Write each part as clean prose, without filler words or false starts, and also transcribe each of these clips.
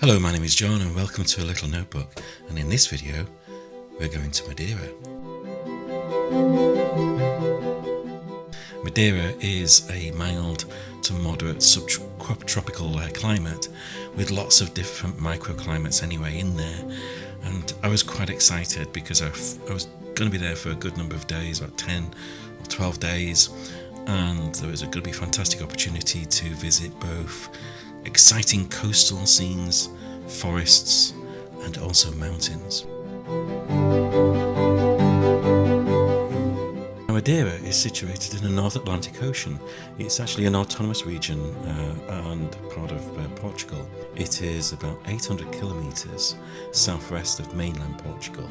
Hello, my name is John and welcome to a little notebook, and in this video we're going to Madeira. Madeira is a mild to moderate subtropical climate with lots of different microclimates anyway in there, and I was quite excited because I was going to be there for a good number of days, about 10 or 12 days, and there was going to be a fantastic opportunity to visit both exciting coastal scenes, forests, and also mountains. Madeira is situated in the North Atlantic Ocean. It's actually an autonomous region and part of Portugal. It is about 800 kilometres southwest of mainland Portugal,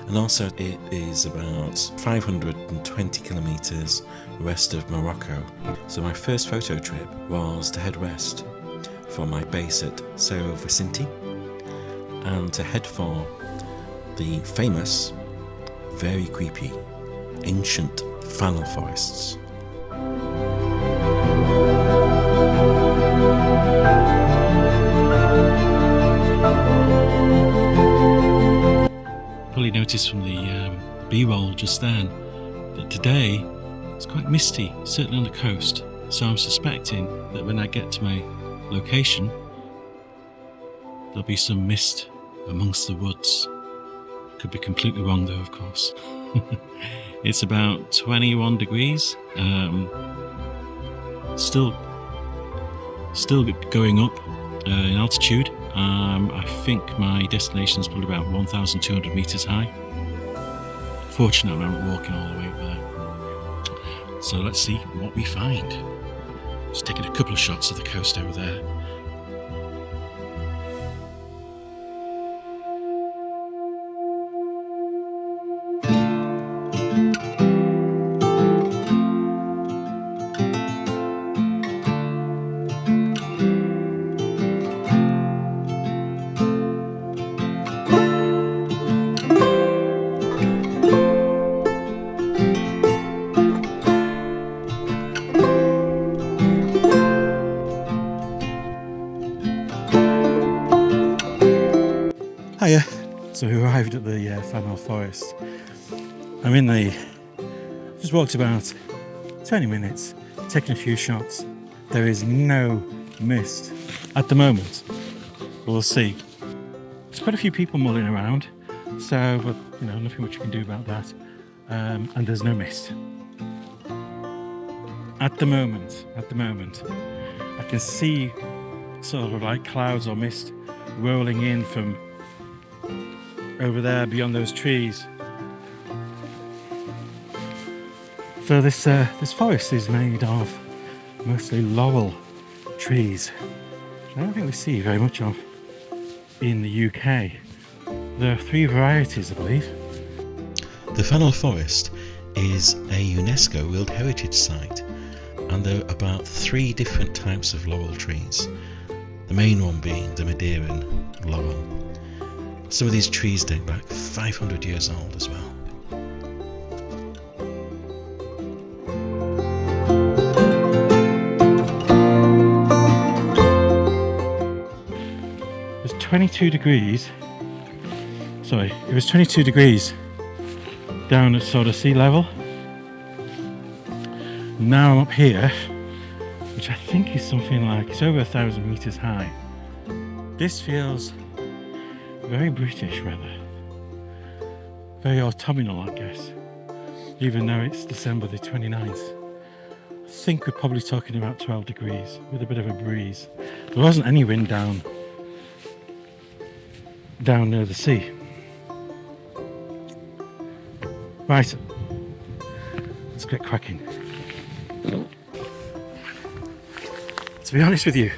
and also it is about 520 kilometres west of Morocco. So my first photo trip was to head west for my base at Cerro Vicente and to head for the famous, very creepy, ancient Fanal Forests. Probably noticed from the B-roll just then that today it's quite misty, certainly on the coast, so I'm suspecting that when I get to my location there'll be some mist amongst the woods. Could be completely wrong though, of course. It's about 21 degrees, still going up in altitude. I think my destination is probably about 1,200 meters high. Fortunately I'm not walking all the way up there, so let's see what we find. Just taking a couple of shots of the coast over there. Hiya. So we arrived at the Fanal Forest. Just walked about 20 minutes, taking a few shots. There is no mist at the moment. We'll see. There's quite a few people mulling around, so but nothing much you can do about that. And there's no mist at the moment. I can see sort of like clouds or mist rolling in from over there beyond those trees. So this forest is made of mostly laurel trees, which I don't think we see very much of in the UK. There are 3 varieties, I believe. The Fanal Forest is a UNESCO World Heritage Site, and there are about 3 different types of laurel trees, the main one being the Madeiran laurel. Some of these trees date back 500 years old as well. It was 22 degrees down at sort of sea level. Now I'm up here, which I think is something like, it's over 1,000 meters high. This feels very British weather, very autumnal, I guess, even though it's December the 29th. I think we're probably talking about 12 degrees with a bit of a breeze. There wasn't any wind down near the sea. Right, let's get cracking. To be honest with you,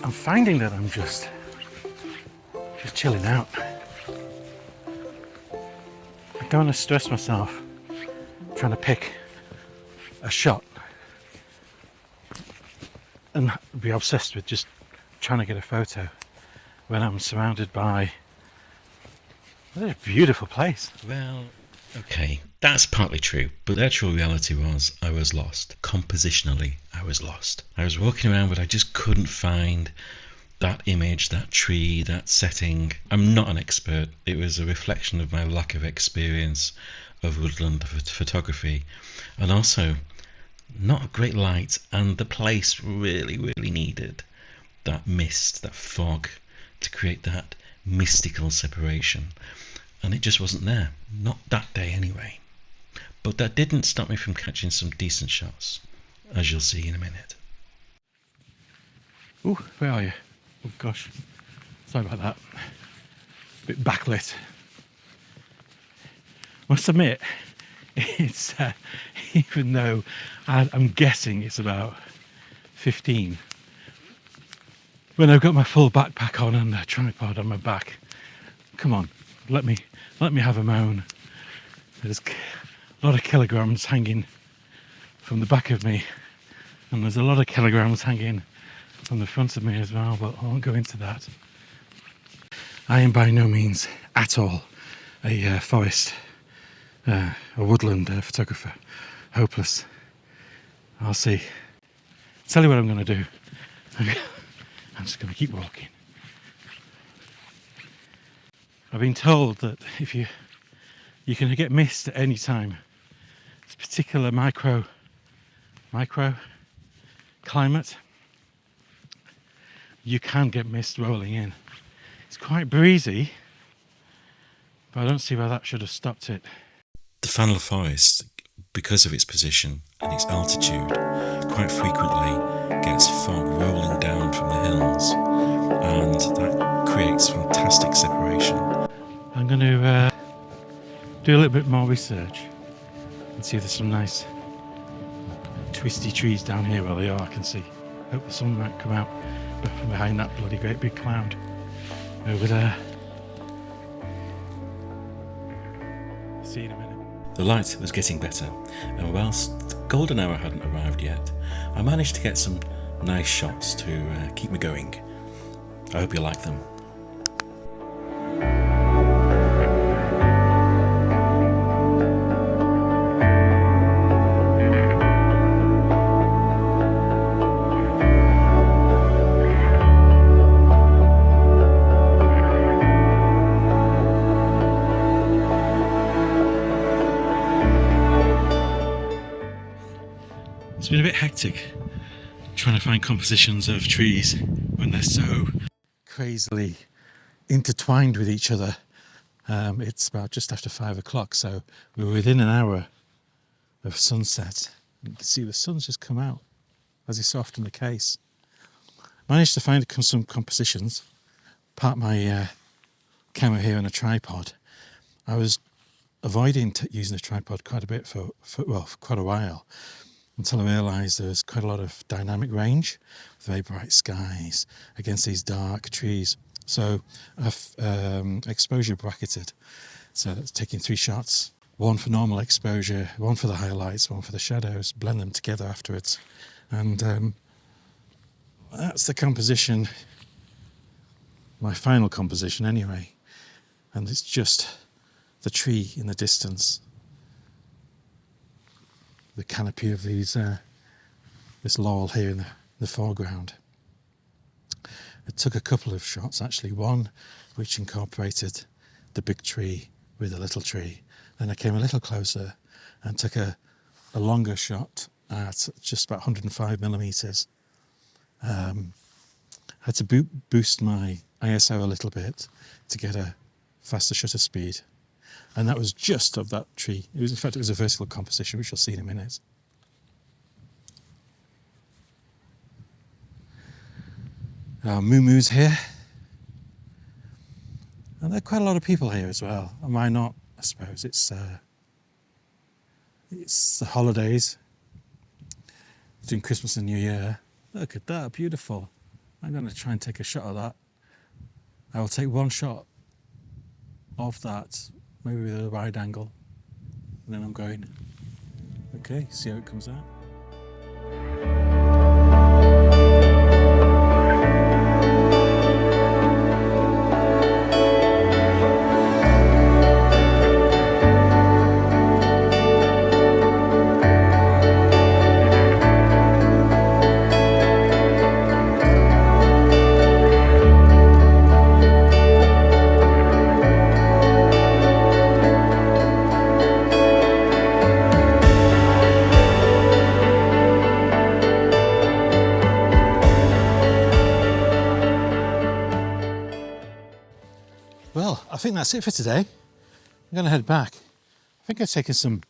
I'm finding that I'm just chilling out. I don't want to stress myself trying to pick a shot and be obsessed with just trying to get a photo when I'm surrounded by a beautiful place. Well, okay, that's partly true, but the actual reality was I was lost. Compositionally, I was lost. I was walking around, but I just couldn't find that image, that tree, that setting. I'm not an expert. It was a reflection of my lack of experience of woodland photography, and also not a great light, and the place really, really needed that mist, that fog, to create that mystical separation. And it just wasn't there. Not that day anyway. But that didn't stop me from catching some decent shots, as you'll see in a minute. Ooh, where are you? Oh gosh, sorry about that. A bit backlit. Must admit, it's even though I'm guessing it's about 15, when I've got my full backpack on and a tripod on my back, come on, let me have a moan. There's a lot of kilograms hanging from the back of me, and there's a lot of kilograms hanging from the front of me as well, but I won't go into that. I am by no means at all a forest, a woodland photographer. Hopeless. I'll see. Tell you what I'm going to do. I'm just going to keep walking. I've been told that if you can get mist at any time. This particular micro climate, you can get mist rolling in. It's quite breezy, but I don't see why that should have stopped it. The Fanal Forest, because of its position and its altitude, quite frequently gets fog rolling down from the hills, and that creates fantastic separation. I'm going to do a little bit more research and see if there's some nice twisty trees down here. Where they are, I can see. Hope the sun might come out from behind that bloody great big cloud over there. See you in a minute. The light was getting better, and whilst the golden hour hadn't arrived yet, I managed to get some nice shots to keep me going. I hope you like them. It's been a bit hectic trying to find compositions of trees when they're so crazily intertwined with each other. It's about just after 5 o'clock, so we're within an hour of sunset. You can see the sun's just come out, as is so often the case. Managed to find some compositions. Parked my camera here on a tripod. I was avoiding using a tripod quite a bit for quite a while, until I realised there was quite a lot of dynamic range, with very bright skies against these dark trees. So I've exposure bracketed. So that's taking 3 shots, one for normal exposure, one for the highlights, one for the shadows, blend them together afterwards. And that's the composition, my final composition anyway. And it's just the tree in the distance, the canopy of these this laurel here in the foreground. I took a couple of shots, actually, one which incorporated the big tree with the little tree. Then I came a little closer and took a longer shot at just about 105 millimeters. Had to boost my ISO a little bit to get a faster shutter speed. And that was just of that tree. In fact, it was a vertical composition, which you'll see in a minute. Moo-moos here. And there are quite a lot of people here as well. And why not, I suppose. It's the holidays. Between Christmas and New Year. Look at that, beautiful. I'm going to try and take a shot of that. I will take one shot of that, maybe with a wide angle, and then I'm going. Okay, see how it comes out. Well, I think that's it for today. I'm going to head back. I think I've taken some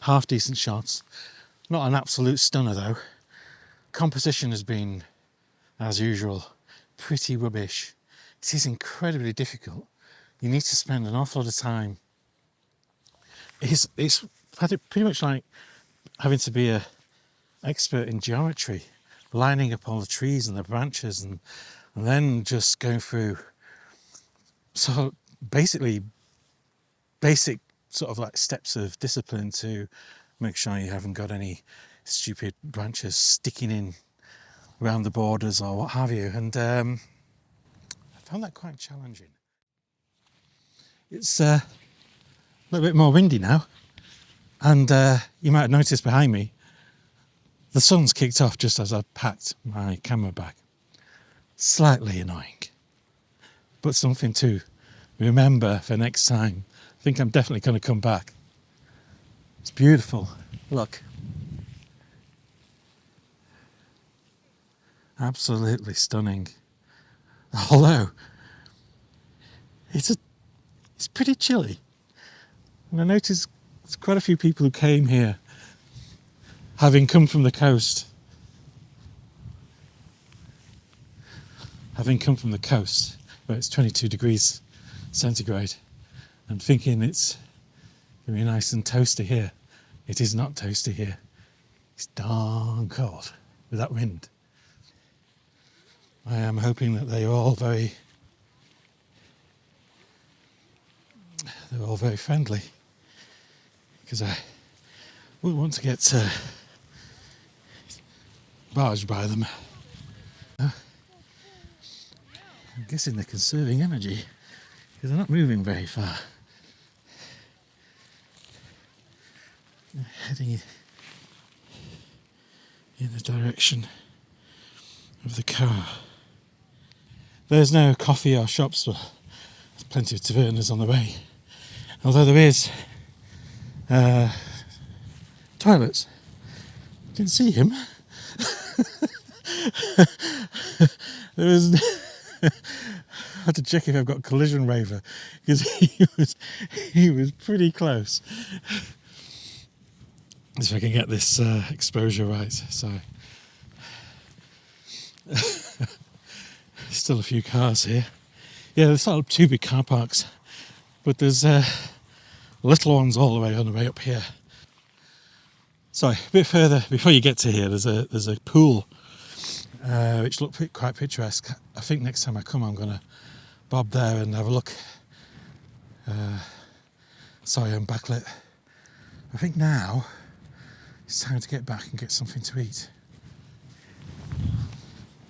half decent shots. Not an absolute stunner though. Composition has been, as usual, pretty rubbish. It is incredibly difficult. You need to spend an awful lot of time. It's pretty much like having to be an expert in geometry, lining up all the trees and the branches and then just going through so basically basic sort of like steps of discipline to make sure you haven't got any stupid branches sticking in around the borders or what have you. And I found that quite challenging. It's a little bit more windy now, and you might have noticed behind me the sun's kicked off just as I packed my camera bag. Slightly annoying, but something to remember for next time. I think I'm definitely going to come back. It's beautiful. Look. Absolutely stunning. Although, it's pretty chilly. And I noticed there's quite a few people who came here having come from the coast. Where it's 22 degrees centigrade, and thinking it's going to be nice and toasty here. It is not toasty here. It's darn cold with that wind. I am hoping that they're all very friendly, because I wouldn't want to get barged by them. I'm guessing they're conserving energy because they're not moving very far. They're heading in the direction of the car. There's no coffee or shops, but there's plenty of tavernas on the way. Although there is toilets. Didn't see him. There was. I had to check if I've got collision waiver because he was pretty close. If I can get this exposure right. So still a few cars here. Yeah, there's not two big car parks, but there's little ones all the way up here. Sorry, a bit further before you get to here, there's a pool which looked quite picturesque. I think next time I come, I'm going to bob there and have a look. Sorry, I'm backlit. I think now it's time to get back and get something to eat.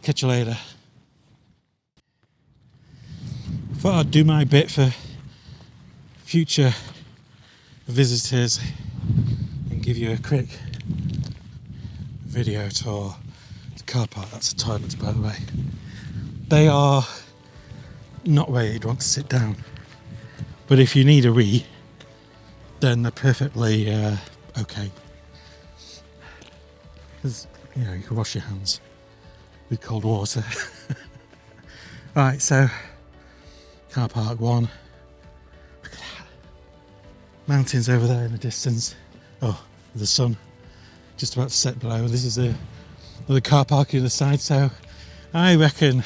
Catch you later. Thought I'd do my bit for future visitors and give you a quick video tour. The car park, that's the toilets by the way. They are not where you'd want to sit down, but if you need a wee, then they're perfectly okay. Because, you know, you can wash your hands with cold water. Right, so car park 1. Look at that. Mountains over there in the distance. Oh, the sun just about to set below. This is another car park on the side, so I reckon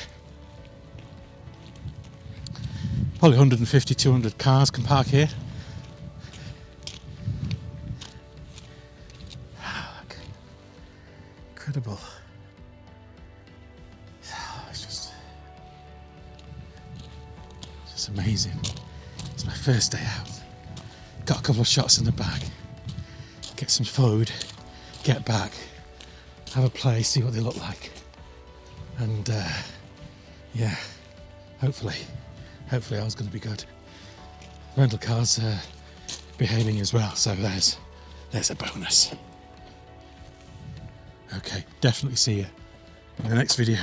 probably 150, 200 cars can park here. Oh, look. Incredible. Oh, it's just amazing. It's my first day out. Got a couple of shots in the bag. Get some food, get back, have a play, see what they look like. And yeah, hopefully I was going to be good. Rental cars behaving as well, so there's a bonus. Okay, definitely see you in the next video.